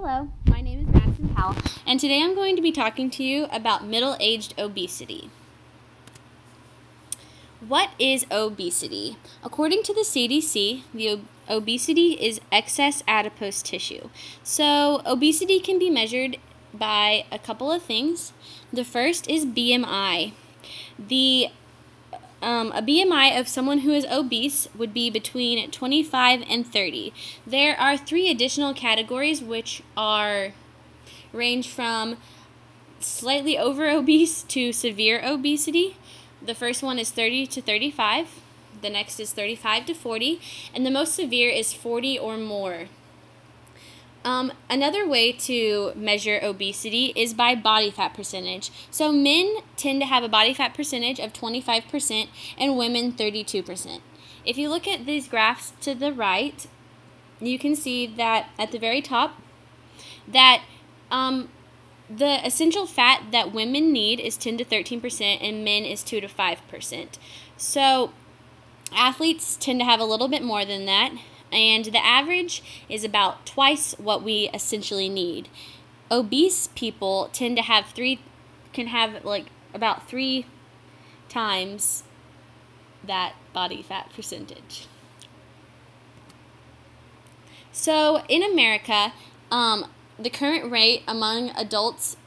Hello, my name is Madison Powell, and today I'm going to be talking to you about middle-aged obesity. What is obesity? According to the CDC, obesity is excess adipose tissue. So, obesity can be measured by a couple of things. The first is BMI. A BMI of someone who is obese would be between 25 and 30. There are 3 additional categories which range from slightly over obese to severe obesity. The first one is 30 to 35. The next is 35 to 40. And the most severe is 40 or more. Another way to measure obesity is by body fat percentage. So men tend to have a body fat percentage of 25% and women 32%. If you look at these graphs to the right, you can see that at the very top that the essential fat that women need is 10 to 13% and men is 2 to 5%. So athletes tend to have a little bit more than that. And the average is about twice what we essentially need. Obese people tend to have about 3 times that body fat percentage. So in America, the current rate among adults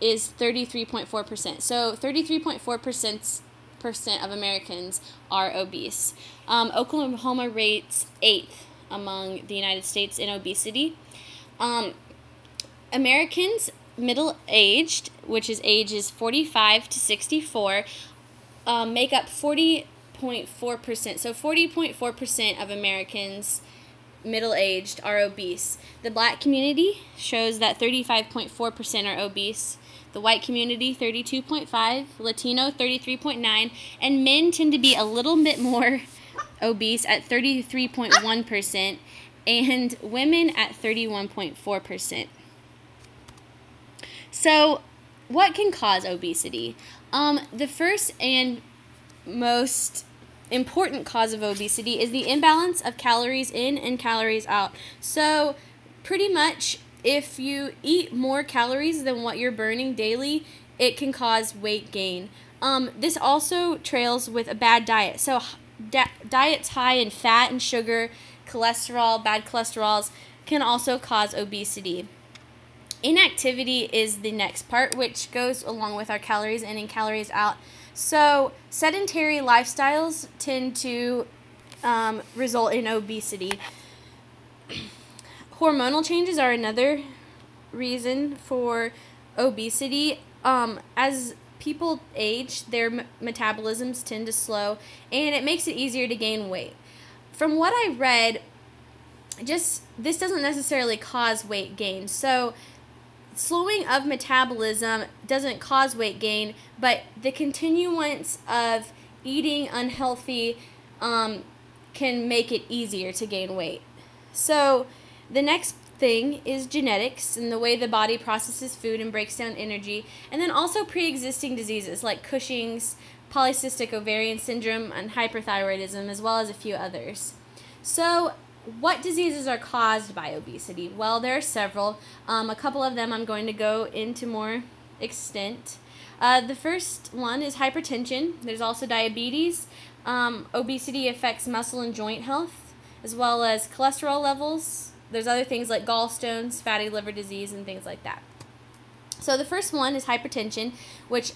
is 33.4%. So 33.4% of Americans are obese. Oklahoma rates 8th among the United States in obesity. Americans middle-aged, which is ages 45 to 64, make up 40.4%. So 40.4% of Americans middle-aged are obese. The black community shows that 35.4% are obese. The white community, 32.5%, Latino, 33.9%, and men tend to be a little bit more obese at 33.1%, and women at 31.4%. So, what can cause obesity? The first and most important cause of obesity is the imbalance of calories in and calories out. So, pretty much, if you eat more calories than what you're burning daily, it can cause weight gain. This also trails with a bad diet. So diets high in fat and sugar, cholesterol, bad cholesterols can also cause obesity. Inactivity is the next part, which goes along with our calories in and calories out. So sedentary lifestyles tend to result in obesity. Hormonal changes are another reason for obesity. As people age, their metabolisms tend to slow, and it makes it easier to gain weight. From what I read, this doesn't necessarily cause weight gain. So slowing of metabolism doesn't cause weight gain, but the continuance of eating unhealthy can make it easier to gain weight. So the next thing is genetics and the way the body processes food and breaks down energy, and then also pre-existing diseases like Cushing's, polycystic ovarian syndrome, and hyperthyroidism, as well as a few others. So what diseases are caused by obesity? Well, there are several. A couple of them I'm going to go into more extent. The first one is hypertension. There's also diabetes. Obesity affects muscle and joint health, as well as cholesterol levels. There's other things like gallstones, fatty liver disease, and things like that. So the first one is hypertension, which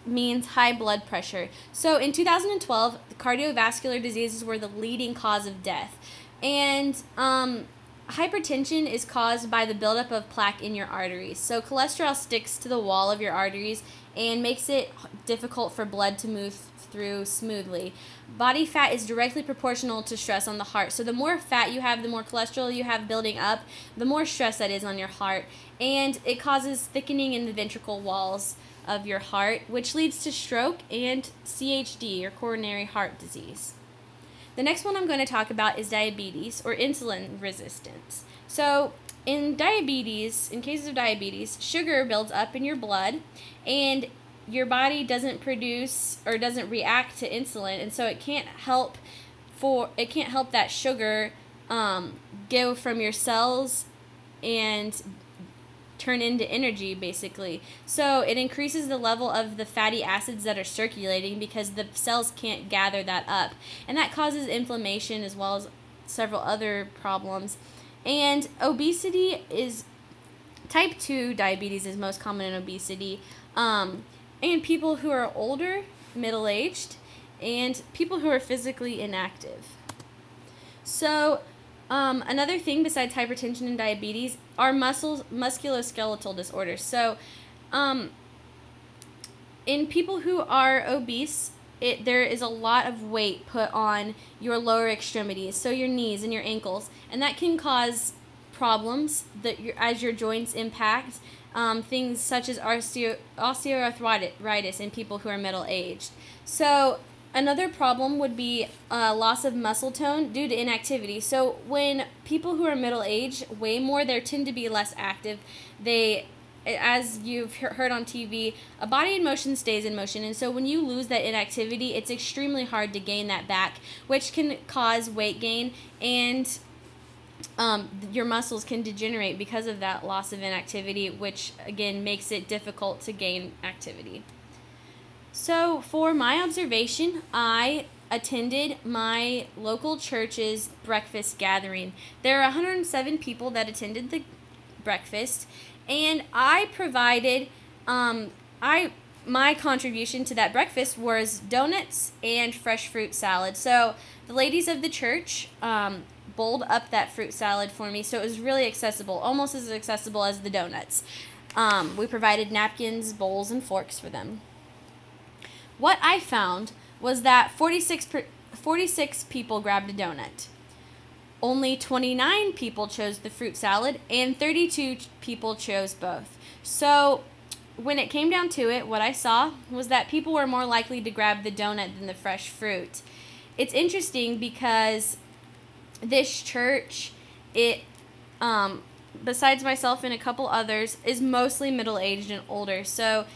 means high blood pressure. So in 2012, the cardiovascular diseases were the leading cause of death. And hypertension is caused by the buildup of plaque in your arteries. So cholesterol sticks to the wall of your arteries and makes it difficult for blood to move through smoothly. Body fat is directly proportional to stress on the heart. So the more fat you have, the more cholesterol you have building up, the more stress that is on your heart. And it causes thickening in the ventricle walls of your heart, which leads to stroke and CHD, or coronary heart disease. The next one I'm going to talk about is diabetes, or insulin resistance. So in cases of diabetes, sugar builds up in your blood, and your body doesn't produce or doesn't react to insulin, and so it can't help that sugar go from your cells and turn into energy, basically. So it increases the level of the fatty acids that are circulating because the cells can't gather that up. And that causes inflammation as well as several other problems. And obesity is, type 2 diabetes is most common in obesity. And people who are older, middle-aged, and people who are physically inactive. So another thing besides hypertension and diabetes are musculoskeletal disorders. So in people who are obese, there is a lot of weight put on your lower extremities, so your knees and your ankles, and that can cause problems as your joints impact. Things such as osteoarthritis in people who are middle-aged. So another problem would be loss of muscle tone due to inactivity. So when people who are middle-aged weigh more, they tend to be less active. As you've heard on TV, a body in motion stays in motion. And so when you lose that inactivity, it's extremely hard to gain that back, which can cause weight gain, and your muscles can degenerate because of that loss of inactivity, which again makes it difficult to gain activity. So for my observation, I attended my local church's breakfast gathering. There are 107 people that attended the breakfast, and I provided, my contribution to that breakfast was donuts and fresh fruit salad. So the ladies of the church bowled up that fruit salad for me, so it was really accessible, almost as accessible as the donuts. We provided napkins, bowls, and forks for them. What I found was that 46 people grabbed a donut. Only 29 people chose the fruit salad, and 32 people chose both. So when it came down to it, what I saw was that people were more likely to grab the donut than the fresh fruit. It's interesting because this church, besides myself and a couple others, is mostly middle-aged and older. So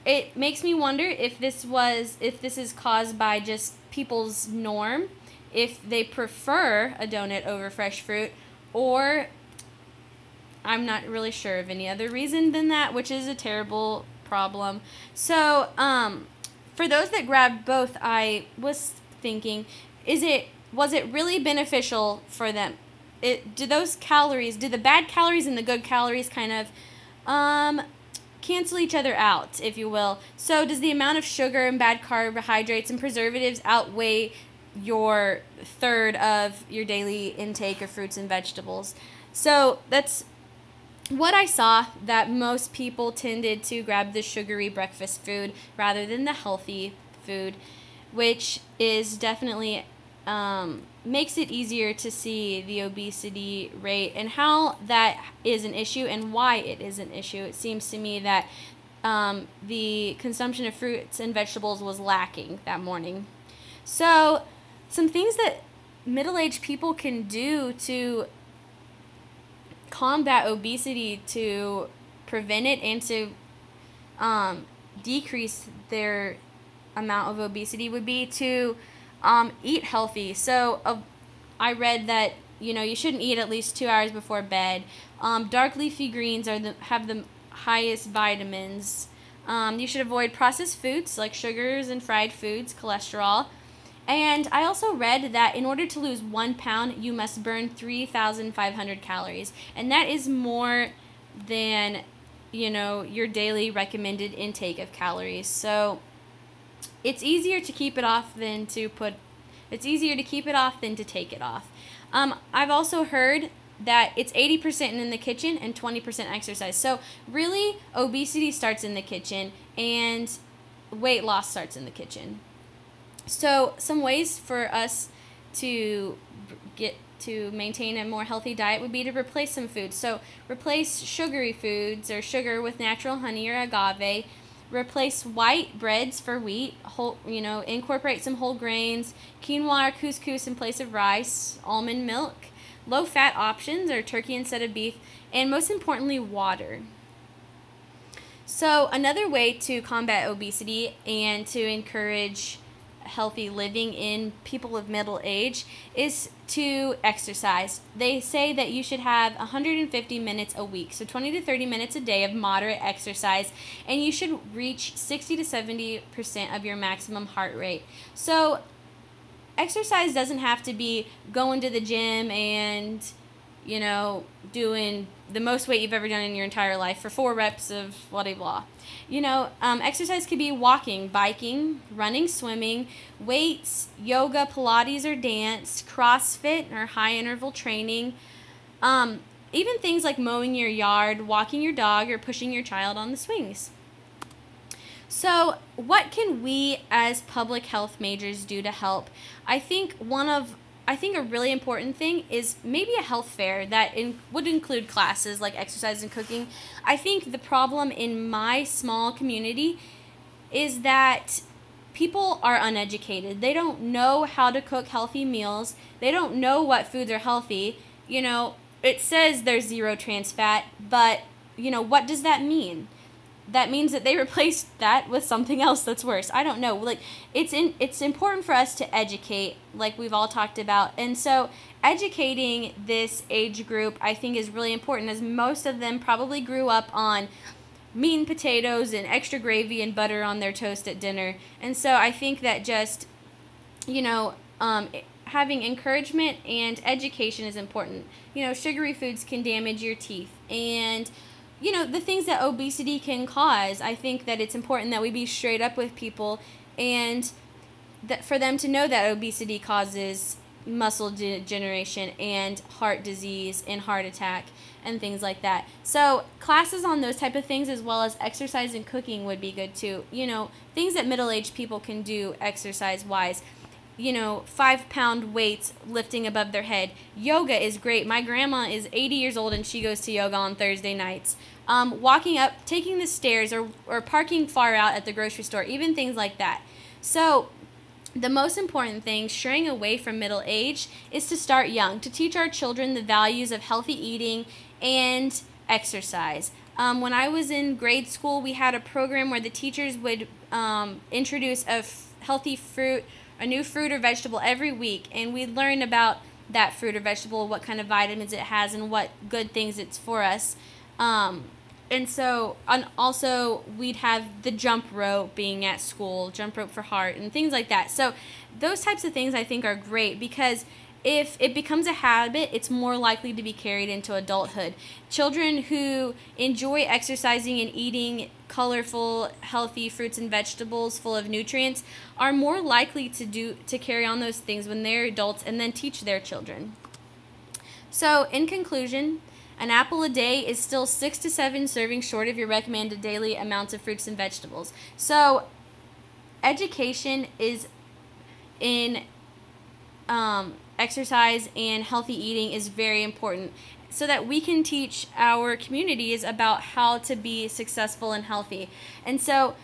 it makes me wonder if this is caused by just people's norm, if they prefer a donut over fresh fruit, or I'm not really sure of any other reason than that, which is a terrible problem. So for those that grabbed both, I was thinking, was it really beneficial for them? Do the bad calories and the good calories kind of cancel each other out, if you will? So does the amount of sugar and bad carbohydrates and preservatives outweigh your third of your daily intake of fruits and vegetables? So that's what I saw, that most people tended to grab the sugary breakfast food rather than the healthy food, which is definitely makes it easier to see the obesity rate and how that is an issue and why it is an issue. It seems to me that the consumption of fruits and vegetables was lacking that morning. So some things that middle-aged people can do to combat obesity, to prevent it and to decrease their amount of obesity, would be to eat healthy. So I read that you shouldn't eat at least 2 hours before bed. Dark leafy greens have the highest vitamins. You should avoid processed foods like sugars and fried foods, cholesterol. And I also read that in order to lose 1 pound, you must burn 3,500 calories. And that is more than, your daily recommended intake of calories. So it's easier to keep it off than to take it off. I've also heard that it's 80% in the kitchen and 20% exercise. So really, obesity starts in the kitchen and weight loss starts in the kitchen. So some ways for us to maintain a more healthy diet would be to replace some foods. So replace sugary foods or sugar with natural honey or agave. Replace white breads for wheat. Incorporate some whole grains, quinoa or couscous in place of rice, almond milk. Low-fat options are turkey instead of beef, and most importantly, water. So another way to combat obesity and to encourage healthy living in people of middle age is to exercise. They say that you should have 150 minutes a week, so 20 to 30 minutes a day of moderate exercise, and you should reach 60 to 70% of your maximum heart rate. So exercise doesn't have to be going to the gym and, you know, doing the most weight you've ever done in your entire life for 4 reps of blah, blah, blah. You know, exercise could be walking, biking, running, swimming, weights, yoga, Pilates or dance, CrossFit or high interval training, even things like mowing your yard, walking your dog, or pushing your child on the swings. So what can we as public health majors do to help? I think a really important thing is maybe a health fair that would include classes like exercise and cooking. I think the problem in my small community is that people are uneducated. They don't know how to cook healthy meals. They don't know what foods are healthy. You know, it says there's 0 trans fat, but, you know, what does that mean? That means that they replaced that with something else that's worse. I don't know. Like, it's important for us to educate, like we've all talked about. And so educating this age group, I think, is really important, as most of them probably grew up on meat and potatoes and extra gravy and butter on their toast at dinner. And so I think that just, you know, having encouragement and education is important. You know, sugary foods can damage your teeth, and you know, the things that obesity can cause. I think that it's important that we be straight up with people, and that for them to know that obesity causes muscle degeneration and heart disease and heart attack and things like that. So classes on those type of things, as well as exercise and cooking, would be good too. You know, things that middle-aged people can do exercise-wise. You know, 5-pound weights lifting above their head. Yoga is great. My grandma is 80 years old and she goes to yoga on Thursday nights. Walking up, taking the stairs, or parking far out at the grocery store, even things like that. So the most important thing, straying away from middle age, is to start young, to teach our children the values of healthy eating and exercise. When I was in grade school, we had a program where the teachers would introduce a new fruit or vegetable every week, and we'd learn about that fruit or vegetable, what kind of vitamins it has, and what good things it's for us. And also we'd have the jump rope being at school, jump rope for heart, and things like that. So those types of things I think are great, because if it becomes a habit, it's more likely to be carried into adulthood. Children who enjoy exercising and eating colorful, healthy fruits and vegetables full of nutrients are more likely to carry on those things when they're adults, and then teach their children. So in conclusion, an apple a day is still 6 to 7 servings short of your recommended daily amounts of fruits and vegetables. So education is in exercise and healthy eating is very important, so that we can teach our communities about how to be successful and healthy. And so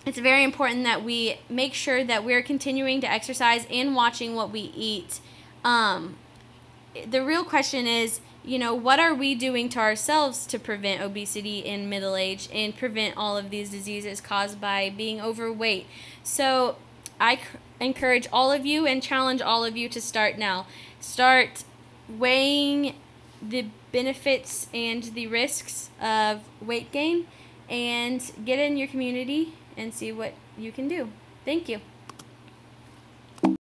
it's very important that we make sure that we're continuing to exercise and watching what we eat. The real question is, you know, what are we doing to ourselves to prevent obesity in middle age and prevent all of these diseases caused by being overweight? So I encourage all of you and challenge all of you to start now. Start weighing the benefits and the risks of weight gain, and get in your community and see what you can do. Thank you.